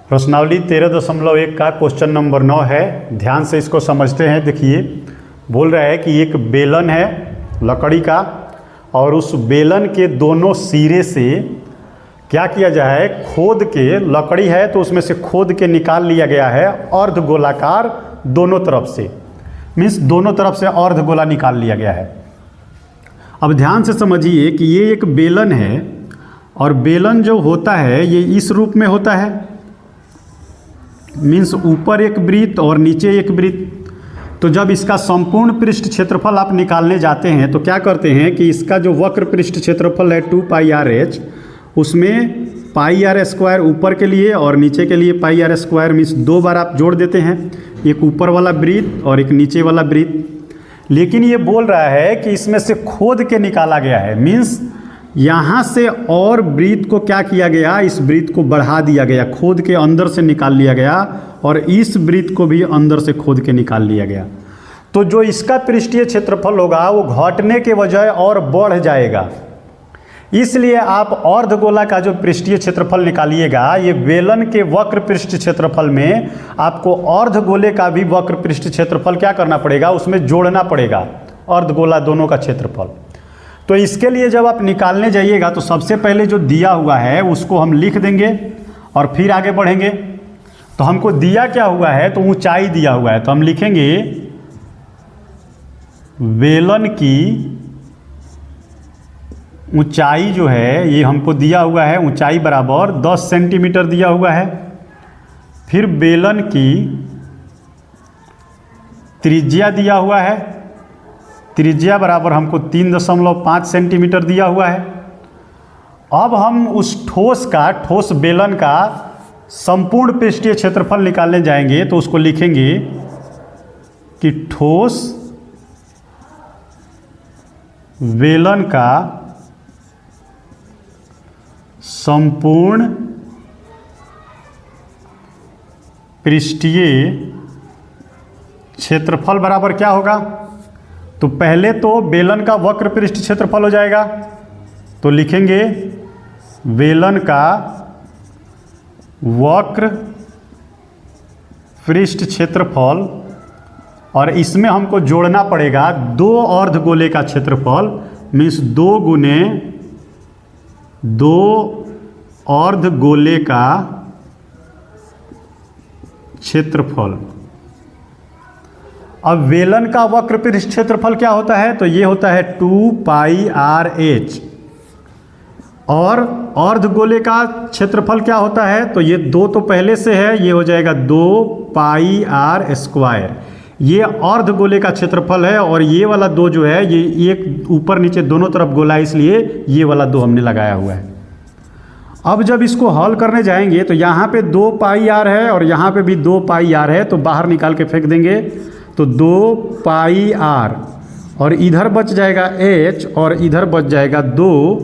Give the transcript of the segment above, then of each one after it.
प्रश्नावली 13.1 का question number 9 है। ध्यान से इसको समझते हैं। देखिए, बोल रहा है कि एक बेलन है लकड़ी का और उस बेलन के दोनों सिरे से क्या किया जाए, खोद के, लकड़ी है तो उसमें से खोद के निकाल लिया गया है अर्ध गोलाकार दोनों तरफ से, मीन्स दोनों तरफ से अर्ध गोला निकाल लिया गया है। अब ध्यान से समझिए कि ये एक बेलन है और बेलन जो होता है ये इस रूप में होता है, मीन्स ऊपर एक वृत्त और नीचे एक वृत्त। तो जब इसका संपूर्ण पृष्ठ क्षेत्रफल आप निकालने जाते हैं तो क्या करते हैं कि इसका जो वक्र पृष्ठ क्षेत्रफल है 2πrh, उसमें πr² ऊपर के लिए और नीचे के लिए πr², मीन्स दो बार आप जोड़ देते हैं, एक ऊपर वाला वृत्त और एक नीचे वाला वृत्त। लेकिन ये बोल रहा है कि इसमें से खोद के निकाला गया है, मीन्स यहाँ से और वृत्त को क्या किया गया, इस वृत्त को बढ़ा दिया गया, खोद के अंदर से निकाल लिया गया और इस वृत्त को भी अंदर से खोद के निकाल लिया गया। तो जो इसका पृष्ठीय क्षेत्रफल होगा वो घटने के बजाय और बढ़ जाएगा। इसलिए आप अर्धगोला का जो पृष्ठीय क्षेत्रफल निकालिएगा, ये बेलन के वक्र पृष्ठ क्षेत्रफल में आपको अर्धगोले का भी वक्र पृष्ठ क्षेत्रफल क्या करना पड़ेगा, उसमें जोड़ना पड़ेगा, अर्धगोला दोनों का क्षेत्रफल। तो इसके लिए जब आप निकालने जाइएगा तो सबसे पहले जो दिया हुआ है उसको हम लिख देंगे और फिर आगे बढ़ेंगे। तो हमको दिया क्या हुआ है, तो ऊंचाई दिया हुआ है, तो हम लिखेंगे बेलन की ऊंचाई जो है ये हमको दिया हुआ है, ऊंचाई बराबर 10 सेंटीमीटर दिया हुआ है। फिर बेलन की त्रिज्या दिया हुआ है, त्रिज्या बराबर हमको 3.5 सेंटीमीटर दिया हुआ है। अब हम उस ठोस बेलन का संपूर्ण पृष्ठीय क्षेत्रफल निकालने जाएंगे तो उसको लिखेंगे कि ठोस बेलन का संपूर्ण पृष्ठीय क्षेत्रफल बराबर क्या होगा, तो पहले तो बेलन का वक्र पृष्ठ क्षेत्रफल हो जाएगा, तो लिखेंगे बेलन का वक्र पृष्ठ क्षेत्रफल और इसमें हमको जोड़ना पड़ेगा दो अर्धगोले का क्षेत्रफल, मीन्स 2 गुने 2 अर्धगोले का क्षेत्रफल। अब बेलन का वक्र पृष्ठ क्षेत्रफल क्या होता है, तो ये होता है 2πrh और अर्धगोले का क्षेत्रफल क्या होता है, तो ये 2 तो पहले से है, ये हो जाएगा 2πr²। ये अर्धगोले का क्षेत्रफल है और ये वाला 2 जो है ये एक ऊपर नीचे दोनों तरफ गोला है, इसलिए ये वाला 2 हमने लगाया हुआ है। अब जब इसको हल करने जाएंगे तो यहाँ पे 2πr है और यहाँ पे भी 2πr है, तो बाहर निकाल के फेंक देंगे, तो 2πr और इधर बच जाएगा h और इधर बच जाएगा 2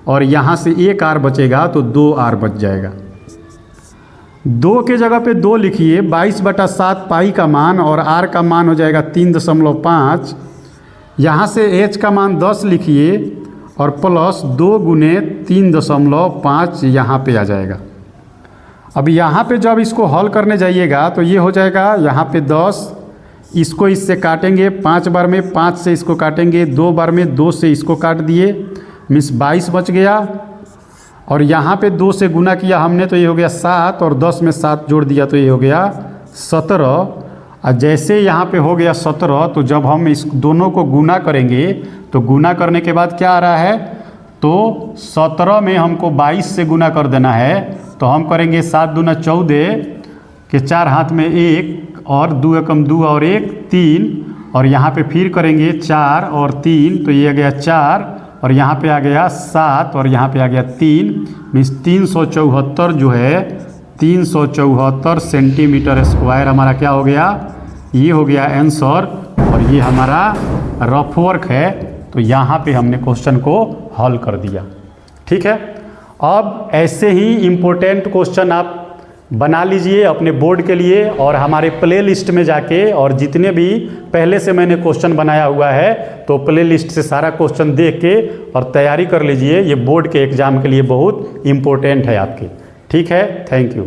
और यहाँ से एक r बचेगा तो 2r बच जाएगा। 2 के जगह पे 2 लिखिए, 22/7 पाई का मान और r का मान हो जाएगा 3.5। यहाँ से h का मान 10 लिखिए और प्लस 2 गुने 3.5 यहाँ पे आ जाएगा। अब यहाँ पे जब इसको हल करने जाइएगा तो ये हो जाएगा यहाँ पे 10, इसको इससे काटेंगे 5 बार में, 5 से इसको काटेंगे 2 बार में, 2 से इसको काट दिए, मीन्स 22 बच गया। और यहाँ पे 2 से गुना किया हमने तो ये हो गया 7 और 10 में 7 जोड़ दिया तो ये हो गया 17। और जैसे यहाँ पे हो गया 17 तो जब हम इस दोनों को गुना करेंगे तो गुना करने के बाद क्या आ रहा है, तो 17 में हमको 22 से गुना कर देना है, तो हम करेंगे 7 दूना 14 के 4 हाथ में 1 और 2 एकम 2 और 1 3 और यहाँ पे फिर करेंगे 4 और 3 तो ये आ गया 4 और यहाँ पे आ गया 7 और यहाँ पे आ गया 3, मीन्स 374 जो है 374 सेंटीमीटर स्क्वायर हमारा क्या हो गया, ये हो गया आंसर। और ये हमारा रफ वर्क है, तो यहाँ पे हमने क्वेश्चन को हल कर दिया। ठीक है, अब ऐसे ही इम्पोर्टेंट क्वेश्चन आप बना लीजिए अपने बोर्ड के लिए और हमारे प्ले लिस्ट में जाके, और जितने भी पहले से मैंने क्वेश्चन बनाया हुआ है तो प्ले लिस्ट से सारा क्वेश्चन देख के और तैयारी कर लीजिए। ये बोर्ड के एग्ज़ाम के लिए बहुत इम्पोर्टेंट है आपके। ठीक है, थैंक यू।